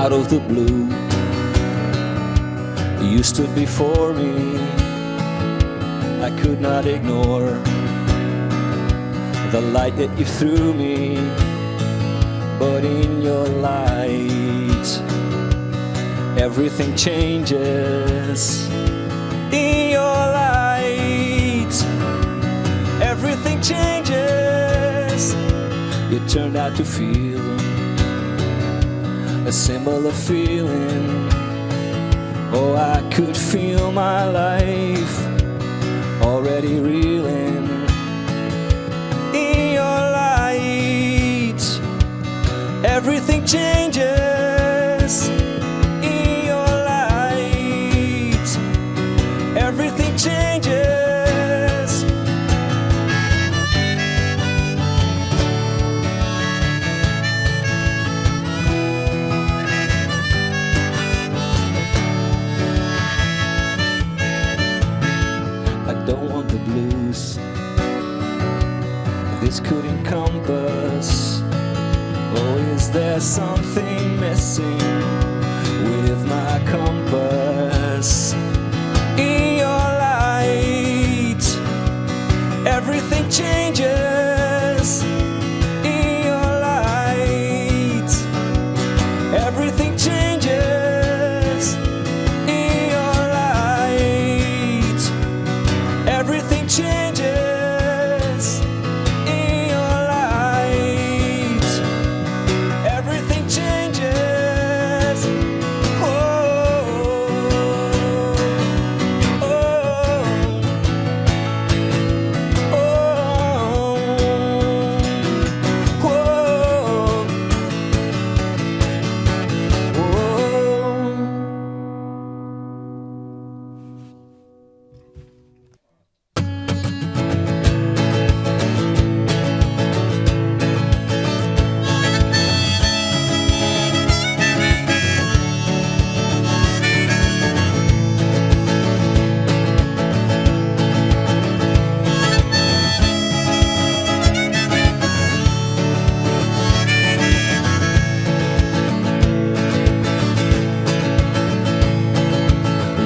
out of the blue. You stood before me, I could not ignore the light that you threw me. But in your light, everything changes. In your light, everything changes. You turned out to feel a similar feeling. Oh, I could feel my life already reeling. In your light, everything changes. In your light, everything changes. I don't want the blues this could encompass. Oh, is there something missing with my compass? In your light, everything changes. In your light, everything changes. In your light, everything changes. In your light, everything changes. Oh, oh, oh,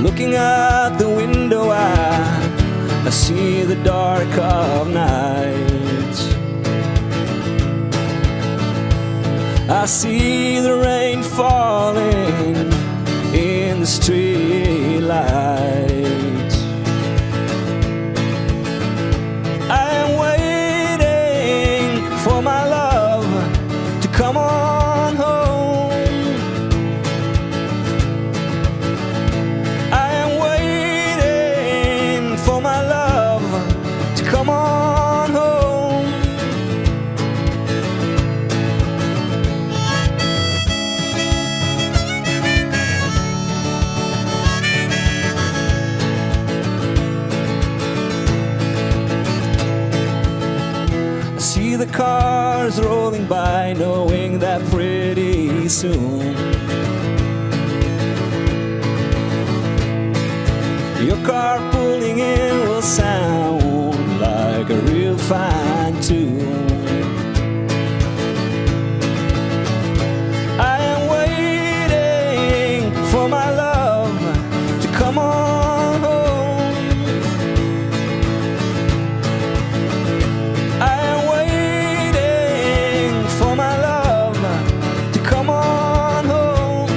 Looking out the window, I see the dark of night. I see the rain falling in the street light. I am waiting for my love to come on home. I am waiting for my love to come on home. I see the cars rolling by, knowing that pretty soon your car pulling in will sound like a real fine tune. I am waiting for my love to come on home. I am waiting for my love to come on home.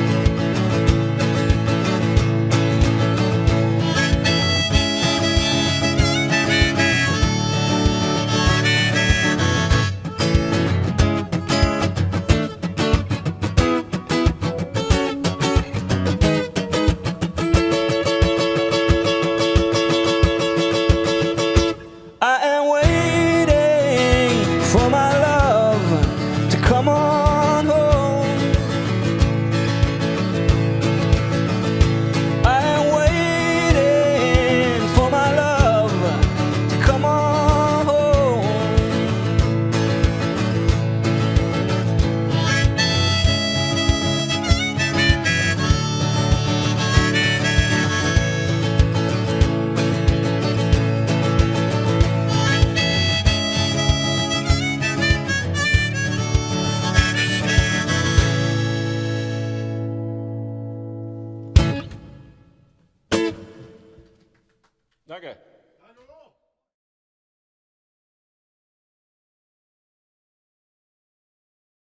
Dank je.